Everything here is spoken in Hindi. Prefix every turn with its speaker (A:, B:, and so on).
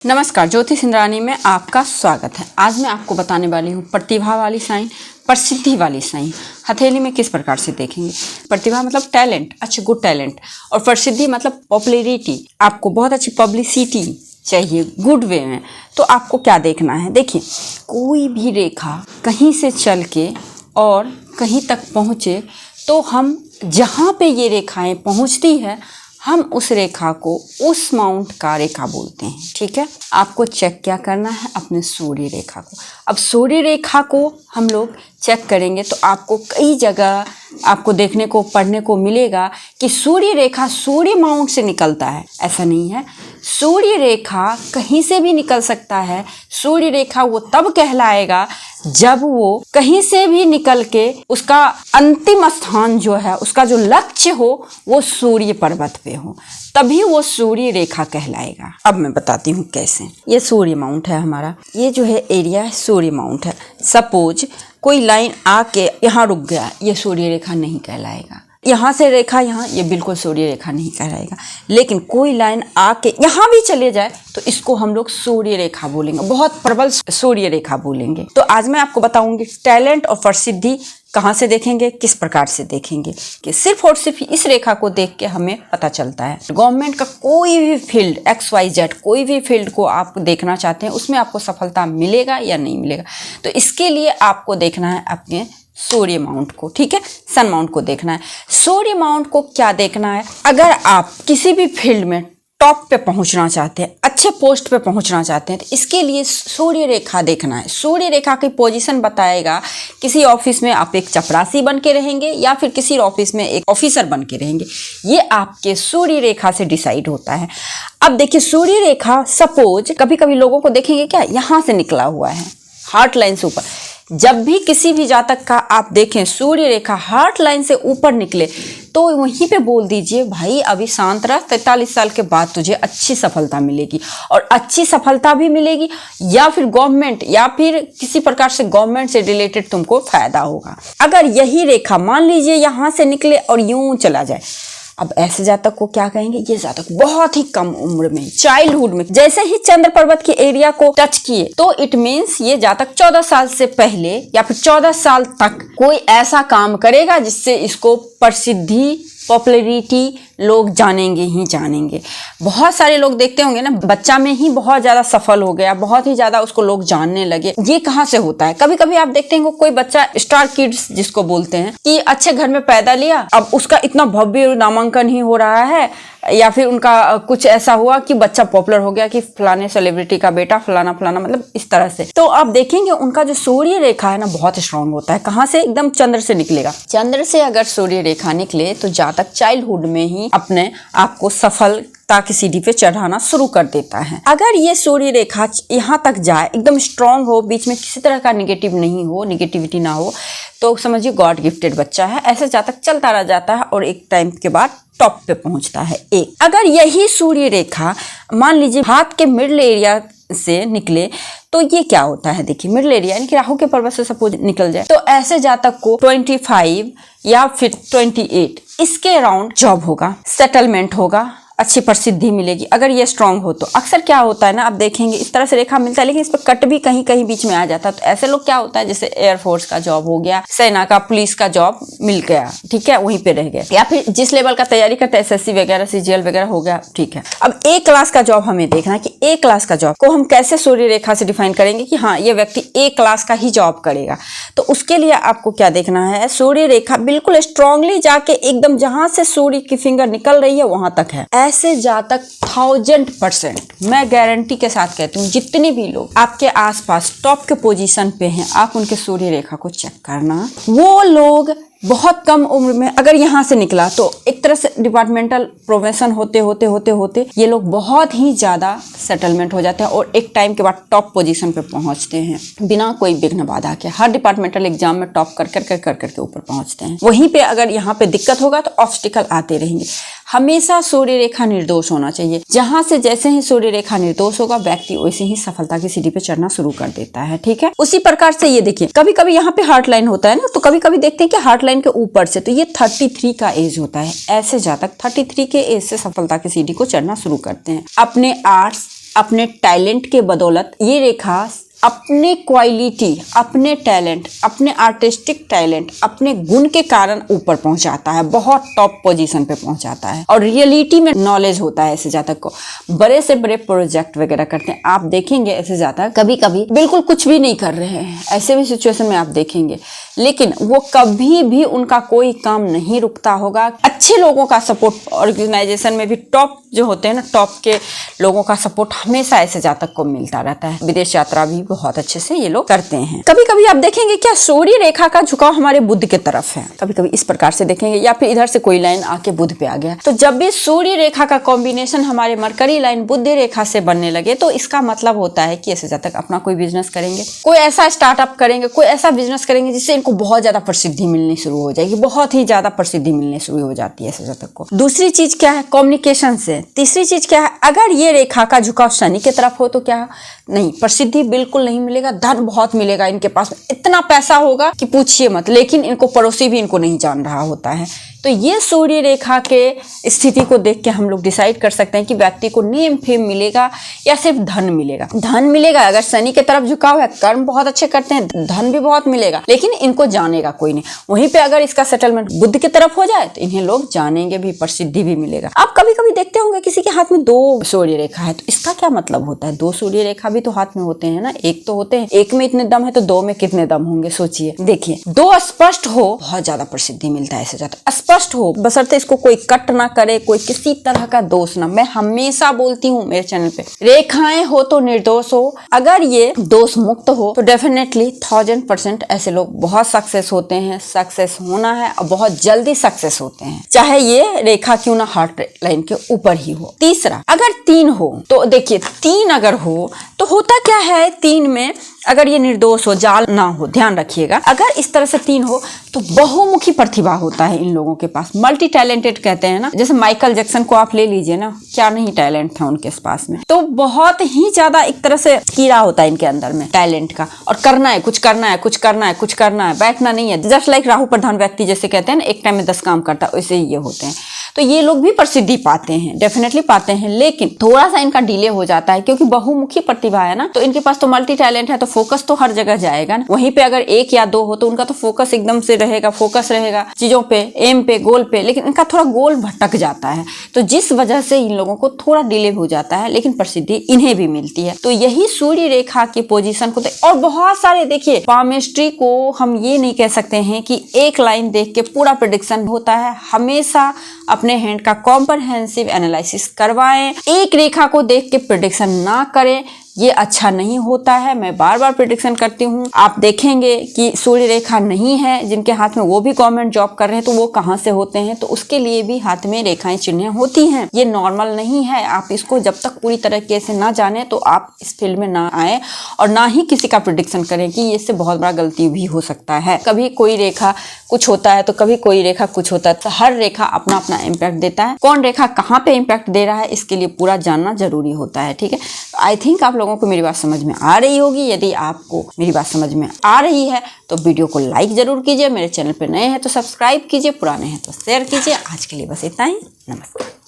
A: नमस्कार, ज्योतिष इंद्राणी में आपका स्वागत है। आज मैं आपको बताने वाली हूँ प्रतिभा वाली साइन, प्रसिद्धि वाली साइन हथेली में किस प्रकार से देखेंगे। प्रतिभा मतलब टैलेंट, अच्छा गुड टैलेंट, और प्रसिद्धि मतलब पॉपुलैरिटी, आपको बहुत अच्छी पब्लिसिटी चाहिए गुड वे में। तो आपको क्या देखना है, देखिए कोई भी रेखा कहीं से चल के और कहीं तक पहुँचे तो हम जहाँ पे ये रेखाएं पहुँचती है हम उस रेखा को उस माउंट का रेखा बोलते हैं। ठीक है, आपको चेक क्या करना है अपने सूर्य रेखा को। अब सूर्य रेखा को हम लोग चेक करेंगे तो आपको कई जगह आपको देखने को पढ़ने को मिलेगा कि सूर्य रेखा सूर्य माउंट से निकलता है। ऐसा नहीं है, सूर्य रेखा कहीं से भी निकल सकता है। सूर्य रेखा वो तब कहलाएगा जब वो कहीं से भी निकल के उसका अंतिम स्थान जो है, उसका जो लक्ष्य हो वो सूर्य पर्वत पे हो, तभी वो सूर्य रेखा कहलाएगा। अब मैं बताती हूँ कैसे। ये सूर्य माउंट है हमारा, ये जो है एरिया है सूर्य माउंट है। सपोज कोई लाइन आके यहाँ रुक गया, ये सूर्य रेखा नहीं कहलाएगा। यहाँ से रेखा यहाँ, ये बिल्कुल सूर्य रेखा नहीं कहलाएगा। लेकिन कोई लाइन आके यहाँ भी चले जाए तो इसको हम लोग सूर्य रेखा बोलेंगे, बहुत प्रबल सूर्य रेखा बोलेंगे। तो आज मैं आपको बताऊंगी टैलेंट और प्रसिद्धि कहाँ से देखेंगे, किस प्रकार से देखेंगे, कि सिर्फ और सिर्फ इस रेखा को देख के हमें पता चलता है। गवर्नमेंट का कोई भी फील्ड XYZ, कोई भी फील्ड को आप देखना चाहते हैं उसमें आपको सफलता मिलेगा या नहीं मिलेगा, तो इसके लिए आपको देखना है अपने सूर्य माउंट को। ठीक है, सन माउंट को देखना है। सूर्य माउंट को क्या देखना है, अगर आप किसी भी फील्ड में टॉप पे पहुंचना चाहते हैं, अच्छे पोस्ट पे पहुंचना चाहते हैं, तो इसके लिए सूर्य रेखा देखना है। सूर्य रेखा की पोजीशन बताएगा किसी ऑफिस में आप एक चपरासी बन के रहेंगे या फिर किसी ऑफिस में एक ऑफिसर बन के रहेंगे, ये आपके सूर्य रेखा से डिसाइड होता है। अब देखिए सूर्य रेखा सपोज कभी कभी लोगों को देखेंगे क्या यहाँ से निकला हुआ है, हार्ट लाइन से ऊपर। जब भी किसी भी जातक का आप देखें सूर्य रेखा हार्ट लाइन से ऊपर निकले तो वहीं पे बोल दीजिए भाई अभी शांत रह, 43 साल के बाद तुझे अच्छी सफलता मिलेगी। और अच्छी सफलता भी मिलेगी या फिर गवर्नमेंट या फिर किसी प्रकार से गवर्नमेंट से रिलेटेड तुमको फायदा होगा। अगर यही रेखा मान लीजिए यहाँ से निकले और यूं चला जाए, अब ऐसे जातक को क्या कहेंगे, ये जातक बहुत ही कम उम्र में, चाइल्डहुड में जैसे ही चंद्र पर्वत के एरिया को टच किए तो इट मीन्स ये जातक 14 साल से पहले या फिर 14 साल तक कोई ऐसा काम करेगा जिससे इसको प्रसिद्धि पॉपुलैरिटी लोग जानेंगे ही जानेंगे। बहुत सारे लोग देखते होंगे ना, बच्चा में ही बहुत ज्यादा सफल हो गया, बहुत ही ज्यादा उसको लोग जानने लगे। ये कहाँ से होता है, कभी कभी आप देखते हैं कोई बच्चा स्टार किड्स जिसको बोलते हैं कि अच्छे घर में पैदा लिया, अब उसका इतना भव्य नामांकन ही हो रहा है, या फिर उनका कुछ ऐसा हुआ कि बच्चा पॉपुलर हो गया कि फलाने सेलिब्रिटी का बेटा फलाना फलाना, मतलब इस तरह से। तो आप देखेंगे उनका जो सूर्य रेखा है ना बहुत स्ट्रांग होता है। कहाँ से, एकदम चंद्र से निकलेगा। चंद्र से अगर सूर्य रेखा निकले तो जातक चाइल्डहुड में ही अपने आप को सफलता की सीढ़ी पे चढ़ाना शुरू कर देता है। अगर ये सूर्य रेखा यहाँ तक जाए, एकदम स्ट्रांग हो, बीच में किसी तरह का निगेटिव नहीं हो, निगेटिविटी ना हो, तो समझिए गॉड गिफ्टेड बच्चा है। ऐसे जातक चलता रह जाता है और एक टाइम के बाद टॉप पे पहुंचता है। एक अगर यही सूर्य रेखा मान लीजिए हाथ के मिडल एरिया से निकले तो ये क्या होता है, देखिए मिडल एरिया यानी कि राहु के पर्वत से सपोज निकल जाए तो ऐसे जातक को 25 या फिर 28 इसके अराउंड जॉब होगा, सेटलमेंट होगा, अच्छी प्रसिद्धि मिलेगी अगर ये स्ट्रांग हो तो। अक्सर क्या होता है ना, आप देखेंगे इस तरह से रेखा मिलता है लेकिन इस पर कट भी कहीं कहीं बीच में आ जाता है। तो ऐसे लोग क्या होता है, जैसे एयरफोर्स का जॉब हो गया, सेना का, पुलिस का जॉब मिल गया, ठीक है, वहीं पे रह गए, या फिर जिस लेवल का तैयारी करते हैं SSC वगैरह CGL वगैरह हो गया, ठीक है। अब A क्लास का जॉब हमें देखना है कि A क्लास का जॉब को हम कैसे सूर्य रेखा से डिफाइन करेंगे कि हाँ ये व्यक्ति A क्लास का ही जॉब करेगा। तो उसके लिए आपको क्या देखना है, सूर्य रेखा बिल्कुल स्ट्रांगली जाके एकदम जहां से सूर्य की फिंगर निकल रही है वहां तक है। ऐसे जातक 1000% मैं गारंटी के साथ कहती हूँ, जितने भी लोग आपके आसपास टॉप के पोजीशन पे हैं आप उनके सूर्य रेखा को चेक करना। वो लोग बहुत कम उम्र में अगर यहाँ से निकला तो एक तरह से डिपार्टमेंटल प्रोमोशन होते होते होते होते ये लोग बहुत ही ज्यादा सेटलमेंट हो जाते हैं और एक टाइम के बाद टॉप पोजीशन पे पहुंचते हैं बिना कोई विघ्न बाधा के। हर डिपार्टमेंटल एग्जाम में टॉप कर करके ऊपर पहुंचते हैं। वहीं पे अगर यहाँ पे दिक्कत होगा तो ऑब्स्टिकल आते रहेंगे। हमेशा सूर्य रेखा निर्दोष होना चाहिए। जहां से जैसे ही सूर्य रेखा निर्दोष होगा व्यक्ति वैसे ही सफलता की सीढ़ी पे चढ़ना शुरू कर देता है, ठीक है। उसी प्रकार से ये देखिए कभी कभी यहाँ पे हार्ट लाइन होता है ना, तो कभी कभी देखते हैं कि हार्ट लाइन के ऊपर से, तो ये 33 का एज होता है। ऐसे जातक 33 के एज से सफलता की सीढ़ी को चढ़ना शुरू करते हैं। अपने आर्ट्स अपने टैलेंट के बदौलत ये रेखा अपने क्वालिटी, अपने टैलेंट, अपने आर्टिस्टिक टैलेंट, अपने गुण के कारण ऊपर पहुंचाता है, बहुत टॉप पोजीशन पे पहुंचाता है। और रियलिटी में नॉलेज होता है ऐसे जातक को, बड़े से बड़े प्रोजेक्ट वगैरह करते हैं। आप देखेंगे ऐसे जातक कभी कभी बिल्कुल कुछ भी नहीं कर रहे हैं, ऐसे भी सिचुएशन में आप देखेंगे, लेकिन वो कभी भी उनका कोई काम नहीं रुकता होगा। अच्छे लोगों का सपोर्ट, ऑर्गेनाइजेशन में भी टॉप जो होते हैं ना, टॉप के लोगों का सपोर्ट हमेशा ऐसे जातक को मिलता रहता है। विदेश यात्रा भी बहुत अच्छे से ये लोग करते हैं। कभी कभी आप देखेंगे क्या सूर्य रेखा का झुकाव हमारे बुध के तरफ है, कभी कभी इस प्रकार से देखेंगे, या फिर इधर से कोई लाइन आके बुध पे आ गया। तो जब भी सूर्य रेखा का कॉम्बिनेशन हमारे मरकरी लाइन बुध रेखा से बनने लगे तो इसका मतलब होता है कि ऐसे जातक अपना कोई बिजनेस करेंगे, कोई ऐसा स्टार्टअप करेंगे, कोई ऐसा बिजनेस करेंगे जिससे इनको बहुत ज्यादा प्रसिद्धि मिलनी शुरू हो जाएगी, बहुत ही ज्यादा प्रसिद्धि मिलनी शुरू हो जाती है ऐसे जातक को। दूसरी चीज क्या है, कम्युनिकेशन से। तीसरी चीज क्या है, अगर ये रेखा का झुकाव शनि के तरफ हो तो क्या नहीं, प्रसिद्धि बिल्कुल नहीं मिलेगा, धन बहुत मिलेगा, इनके पास इतना पैसा होगा कि पूछिए मत, लेकिन इनको पड़ोसी भी इनको नहीं जान रहा होता है। तो ये सूर्य रेखा के स्थिति को देख के हम लोग डिसाइड कर सकते हैं कि व्यक्ति को नेम फेम मिलेगा या सिर्फ धन मिलेगा। धन मिलेगा अगर शनि के तरफ झुकाव है, कर्म बहुत अच्छे करते हैं, धन भी बहुत मिलेगा, लेकिन इनको जानेगा कोई नहीं। वहीं पे अगर इसका सेटलमेंट बुध की तरफ हो जाए तो इन्हें लोग जानेंगे भी, प्रसिद्धि भी मिलेगा। आप कभी कभी देखते होंगे किसी के हाथ में 2 सूर्य रेखा है, तो इसका क्या मतलब होता है? 2 सूर्य रेखा भी तो हाथ में होते हैं ना, एक तो होते हैं, एक में इतने दम है तो 2 में कितने दम होंगे सोचिए। देखिए 2 स्पष्ट हो, बहुत ज्यादा प्रसिद्धि मिलता है ऐसे जाता, स्पष्ट हो, बशर्ते इसको कोई कट ना करे, कोई किसी तरह का दोष ना। मैं हमेशा बोलती हूँ मेरे चैनल पे, रेखाएं हो तो निर्दोष हो, अगर ये दोष मुक्त हो तो डेफिनेटली 1000% ऐसे लोग बहुत सक्सेस होते हैं। सक्सेस होना है और बहुत जल्दी सक्सेस होते हैं, चाहे ये रेखा क्यों ना हार्ट लाइन के ऊपर ही हो। तीसरा, अगर 3 हो तो देखिए 3 अगर हो तो होता क्या है, 3 में अगर ये निर्दोष हो, जाल ना हो, ध्यान रखिएगा, अगर इस तरह से 3 हो तो बहुमुखी प्रतिभा होता है इन लोगों के पास, मल्टी टैलेंटेड कहते हैं ना। जैसे माइकल जैक्सन को आप ले लीजिए ना, क्या नहीं टैलेंट था उनके पास में, तो बहुत ही ज्यादा एक तरह से कीड़ा होता है इनके अंदर में टैलेंट का, और करना है, कुछ करना है, कुछ करना है, कुछ करना है, बैठना नहीं है। जस्ट लाइक राहु प्रधान व्यक्ति जैसे कहते हैं ना, एक टाइम में 10 काम करता है, वैसे ही ये होते हैं। तो ये लोग भी प्रसिद्धि पाते हैं, डेफिनेटली पाते हैं, लेकिन थोड़ा सा इनका डिले हो जाता है क्योंकि बहुमुखी प्रतिभा है ना, तो इनके पास तो मल्टी टैलेंट है, तो फोकस तो हर जगह जाएगा ना। वहीं पे अगर 1 या 2 हो तो उनका तो फोकस एकदम से रहेगा, फोकस रहेगा चीजों पे, एम पे, गोल पे, लेकिन इनका थोड़ा गोल भटक जाता है, तो जिस वजह से इन लोगों को थोड़ा डिले हो जाता है, लेकिन प्रसिद्धि इन्हें भी मिलती है। तो यही सूर्य रेखा की पोजीशन को और बहुत सारे देखिए, पामिस्ट्री को हम ये नहीं कह सकते हैं कि एक लाइन देख के पूरा प्रेडिक्शन होता है, हमेशा अपने हैंड का कॉम्प्रहेंसिव एनालिसिस करवाएं। एक रेखा को देख के प्रेडिक्शन ना करें, ये अच्छा नहीं होता है। मैं बार बार प्रेडिक्शन करती हूँ, आप देखेंगे कि सूर्य रेखा नहीं है जिनके हाथ में, वो भी गवर्नमेंट जॉब कर रहे हैं, तो वो कहाँ से होते हैं? तो उसके लिए भी हाथ में रेखाएं चिन्हें होती हैं, ये नॉर्मल नहीं है। आप इसको जब तक पूरी तरीके से ना जाने तो आप इस फील्ड में ना आए और ना ही किसी का प्रेडिक्शन करें कि इससे बहुत बड़ा गलती भी हो सकता है। कभी कोई रेखा कुछ होता है तो कभी कोई रेखा कुछ होता है, तो हर रेखा अपना अपना इम्पैक्ट देता है। कौन रेखा कहाँ पे इम्पैक्ट दे रहा है इसके लिए पूरा जानना जरूरी होता है, ठीक है। आई थिंक आप लोगों को मेरी बात समझ में आ रही होगी। यदि आपको मेरी बात समझ में आ रही है तो वीडियो को लाइक जरूर कीजिए, मेरे चैनल पर नए हैं तो सब्सक्राइब कीजिए, पुराने हैं तो शेयर कीजिए। आज के लिए बस इतना ही, नमस्कार।